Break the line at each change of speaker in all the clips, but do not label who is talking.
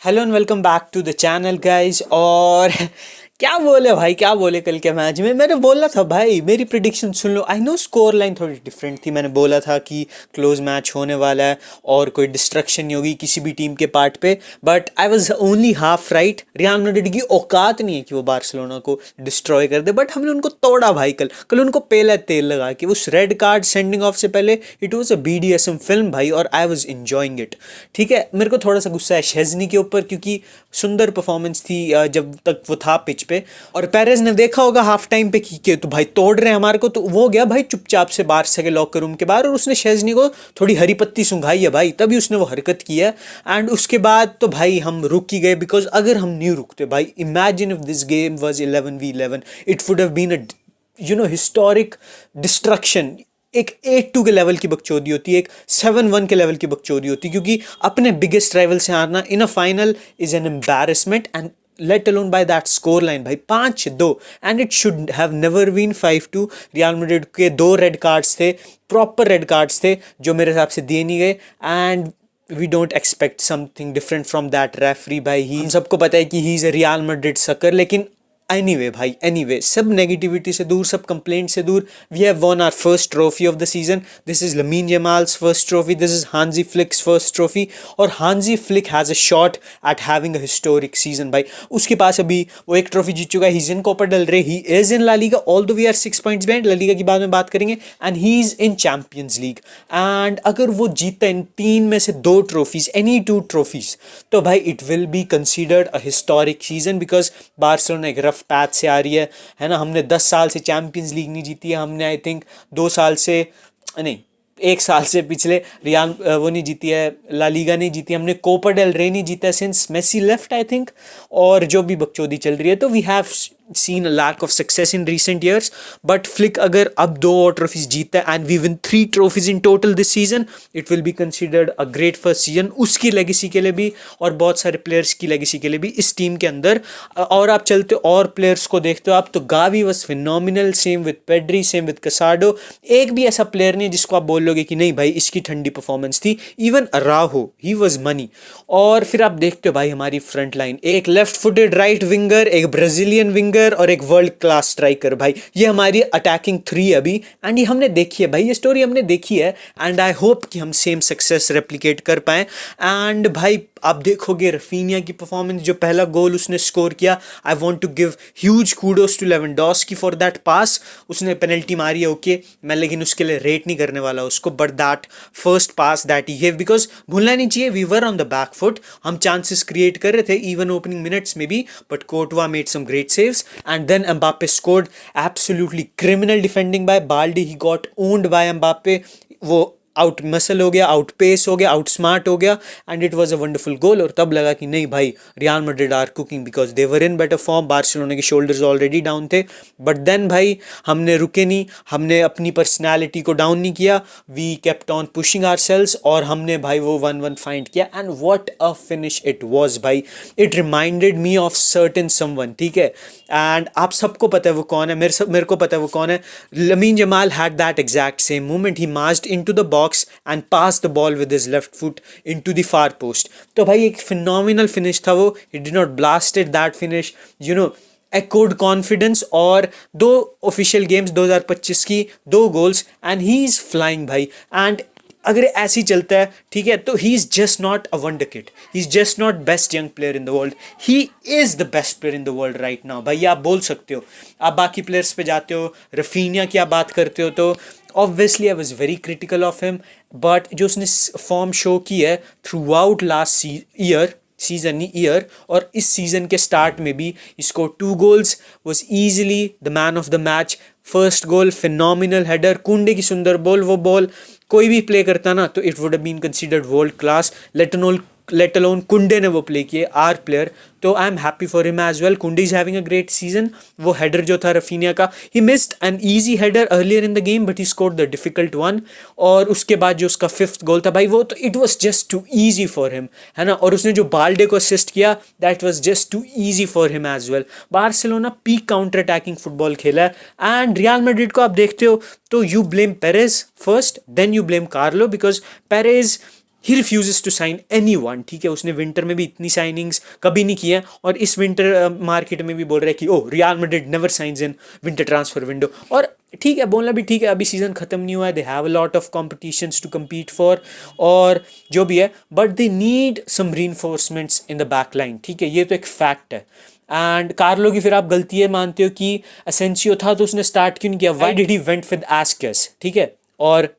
Hello and welcome back to the channel guys. और क्या बोले भाई, क्या बोले कल के मैच में मैंने बोला था भाई, मेरी prediction soon low. I know score line थोड़ी डिफरेंट थी। मैंने बोला था कि क्लोज मैच होने वाला है और कोई डिस्ट्रक्शन नहीं होगी किसी भी टीम के पार्ट पे, but I was only half right. Real Madrid की औकात नहीं है कि वो बार्सिलोना को डिस्ट्रॉय कर दे, बट हमने उनको तोड़ा भाई। कल कल उनको पहले तेल लगा कि उस रेड कार्ड सेंडिंग ऑफ से पहले it was a BDSM film भाई, और आई वाज एंजॉयिंग इट। ठीक है, मेरे को थोड़ा सा गुस्सा है शेजनी के ऊपर क्योंकि सुंदर परफॉर्मेंस थी जब तक वो था पिच पे। और पेरेज ने देखा होगा हाफ टाइम पे कि तो भाई तोड़ रहे हैं हमारे को, तो वो गया भाई चुपचाप से बारसा के लॉकर रूम के बाहर और उसने शेजनी को थोड़ी हरी पत्ती सुंघाई है भाई, तभी उसने वो हरकत की है। एंड उसके बाद तो भाई हम रुक ही गए, बिकॉज अगर हम नहीं रुकते भाई, imagine if this game was 11v11, it would have been a historic destruction. एक 8-2 के लेवल की बकचोदी होती है, एक 7-1 के लेवल की बकचोदी होती है, क्योंकि अपने बिगेस्ट राइवल से हारना in a final is an embarrassment, and let alone by that score line भाई 5-2। And it should have never been 5-2। Real Madrid के 2 रेड कार्ड्स थे, प्रॉपर रेड कार्ड्स थे, जो मेरे हिसाब से दिए नहीं गए। And we don't expect something different from that referee भाई। ही हम सबको पता है कि he is a Real Madrid sucker, लेकिन एनीवे भाई, एनीवे सब नेगेटिविटी से दूर, सब कंप्लेंट से दूर, we have won our first trophy of the season. This is Lamine Yamal's first trophy, this is Hansi Flick's first trophy, और Hansi Flick has a shot at having a historic season भाई। उसके पास अभी वो एक trophy जीत चुका है, he is in Copa del Rey, he is in La Liga, although we are 6 points behind, La Liga की बाद में बात करेंगे, and he is in Champions League. And अगर वो जीतता इन 3 में से 2 ट्रॉफीज, एनी 2 ट्रॉफीज, तो भाई it will be considered a historic season, because Barcelona एक रफ पैथ से आ रही है ना। हमने 10 साल से चैंपियंस लीग नहीं जीती है, हमने आई थिंक 2 साल से, नहीं 1 साल से पिछले रियाल वो नहीं जीती है, ला लीगा नहीं जीती, हमने कोपा डेल रे नहीं जीता since Messi left I think. और जो भी बकचोदी चल रही है, तो we have seen a lack of success in recent years, but Flick अगर अब 2 और ट्रॉफीज जीतता है, and we win 3 trophies in total this season, it will be considered a great first season उसकी लेगेसी के लिए भी, और बहुत सारे प्लेयर्स की लेगेसी के लिए भी इस टीम के अंदर। और आप चलते हो और प्लेयर्स को देखते हो आप, तो Gavi was phenomenal, same with Pedri, same with कसाडो। एक भी ऐसा प्लेयर नहीं है जिसको आप बोल लोगे कि नहीं भाई इसकी ठंडी परफॉर्मेंस थी। Even अराहो, he was money. और फिर आप देखते हो भाई हमारी फ्रंट लाइन, एक लेफ्ट फुटेड राइट विंगर, एक ब्राजीलियन विंगर, और एक वर्ल्ड क्लास स्ट्राइकर भाई। ये हमारी अटैकिंग 3 अभी, एंड ये हमने देखी है भाई, ये स्टोरी हमने देखी है, एंड आई होप कि हम सेम सक्सेस रेप्लिकेट कर पाए। एंड भाई आप देखोगे रफीनिया की परफॉर्मेंस, जो पहला गोल उसने स्कोर किया, I want to give huge kudos to Lewandowski for that pass. उसने पेनल्टी मारी है ओके, मैं लेकिन उसके लिए रेट नहीं करने वाला उसको, but that first pass that he gave, because भूलना नहीं चाहिए we were on the back foot, हम चांसेस क्रिएट कर रहे थे इवन ओपनिंग मिनट्स में भी, but Courtois made some great saves, and then Mbappe scored absolutely criminal defending by Balde, he got owned by Mbappe. वो out muscle हो गया, out pace हो गया, आउट स्मार्ट हो गया, and it was a wonderful goal. और तब लगा कि नहीं भाई Real Madrid are cooking, because they were in better form, Barcelona के शोल्डर्स ऑलरेडी डाउन थे। बट देन भाई हमने रुके नहीं, हमने अपनी पर्सनैलिटी को डाउन नहीं किया, we kept on pushing ourselves, और हमने भाई वो 1-1 फाइंड किया, and what a finish it was भाई। It reminded me of certain someone, ठीक है। एंड आप सबको पता है वो कौन है, मेरे को पता है वो कौन है। Lamin Jamal had that exact same movement, he marched into the box and passed the ball with his left foot into the far post। तो भाई एक phenomenal finish था वो, he did not blast it, that finish echoed confidence। और 2 official games 2025 की 2 goals, and he is flying भाई। And अगर ऐसे ही चलता है ठीक है, तो he is just not a wonder kid, he is just not best young player in the world, he is the best player in the world right now भाई। आप बोल सकते हो, आप बाकी प्लेयर्स पे जाते हो, रफीनिया की आप बात करते हो, तो obviously I was very critical of him, but जो उसने फॉर्म शो की है थ्रू आउट लास्ट ईयर और इस सीजन के स्टार्ट में भी, इसको 2 goals, was easily the man of the match. First goal phenomenal header, कुंडे की सुंदर बॉल, वो बॉल कोई भी प्ले करता ना तो it would have been considered world class, let alone Kounde ने वो प्ले किए, आर प्लेयर। तो I am happy for him as well, Kounde is having a great season. वो हेडर जो था रफीनिया का, he missed an easy header earlier in the game, but he scored the difficult one. और उसके बाद जो उसका 5th गोल था भाई, वो तो it was just too easy for him, है ना। और उसने जो बाल्डे को असिस्ट किया, that was just too easy for him as well. Barcelona peak counter attacking football खेला है, एंड रियल मैड्रिड को आप देखते हो तो you blame Perez first, then you blame Carlo, because Perez ही रिफ्यूजेस टू साइन एनीवन, ठीक है। उसने विंटर में भी इतनी साइनिंग्स कभी नहीं की है, और इस विंटर मार्केट में भी बोल रहा है कि oh Real Madrid never signs in winter transfer window. और ठीक है, बोलना भी ठीक है, अभी सीजन खत्म नहीं हुआ है, they have a lot of competitions to compete for, और जो भी है, but they need some reinforcements in the back line, ठीक है, ये तो एक फैक्ट है। एंड कार्लो की फिर आप गलती है मानते हो कि असेंसियो था तो उसने स्टार्ट क्यों नहीं किया, why did he went with एस्केस, ठीक है, और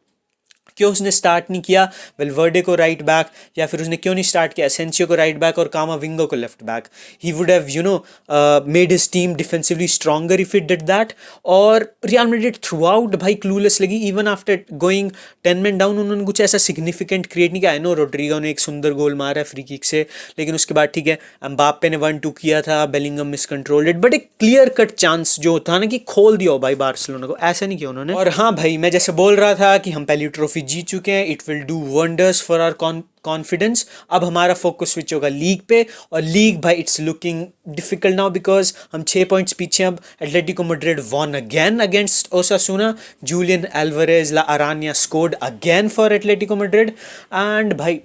क्यों उसने स्टार्ट नहीं किया वेलवर्डे को राइट बैक, या फिर उसने क्यों नहीं स्टार्ट किया एसेंसियो को राइट बैक और कामाविंगो को left back. He would have made his team defensively stronger if it did that. और रियल मैड्रिड थ्रू आउट भाई क्लूलेस लगी, even after going 10 man down उन्होंने कुछ ऐसा सिग्निफिकेंट क्रिएट नहीं किया। आई नो रोड्रिगो ने एक सुंदर गोल मारा फ्री किक से, लेकिन उसके बाद ठीक है एम्बाप्पे ने 1-2 किया था, बेलिंगम मिसकंट्रोल्ड इट, बट एक क्लियर कट चांस जो था ना कि खोल दिया हो भाई बार्सिलोना को, ऐसा नहीं किया उन्होंने। और हाँ भाई, मैं जैसे बोल रहा था कि हम पहली ट्रॉफी जीत चुके हैं, it will do wonders for our confidence. अब हमारा फोकस स्विच होगा लीग पे, और लीग भाई it's looking difficult now because हम 6 पॉइंट्स पीछे। अब Atletico Madrid won again against Osasuna, Julian Alvarez La Arana scored again for Atletico Madrid, and भाई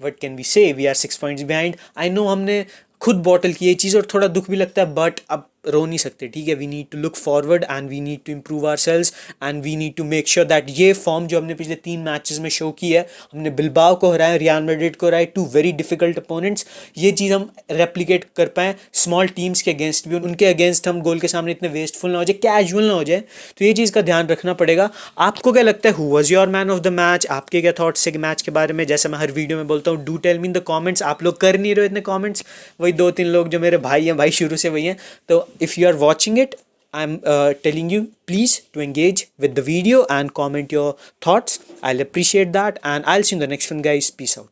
what can we say, we are 6 points behind. I know हमने खुद bottle की ये चीज़ और थोड़ा दुख भी लगता है, बट अब रो नहीं सकते, ठीक है। We need to look forward and we need to improve our sales, and we need to make sure that ये फॉर्म जो हमने पिछले 3 मैचेस में शो की है, हमने बिल्बाओ को हराया, रियल मैड्रिड को हराया, 2 वेरी डिफिकल्ट अपोनेंट्स, ये चीज़ हम रेप्लिकेट कर पाएँ स्मॉल टीम्स के अगेंस्ट भी, उनके अगेंस्ट हम गोल के सामने इतने वेस्टफुल ना हो जाए, कैजुअल ना हो जाए, तो ये चीज़ का ध्यान रखना पड़ेगा। आपको क्या लगता है, who was your man of the match? आपके क्या थॉट्स है मैच के बारे में? जैसे मैं हर वीडियो में बोलता हूँ, do tell me in the comments. आप लोग कर नहीं रहे इतने कॉमेंट्स, वही 2-3 लोग जो मेरे भाई हैं भाई शुरू से वही हैं, तो if you are watching it, I'm telling you please to engage with the video and comment your thoughts. I'll appreciate that, and I'll see you in the next one guys. Peace out.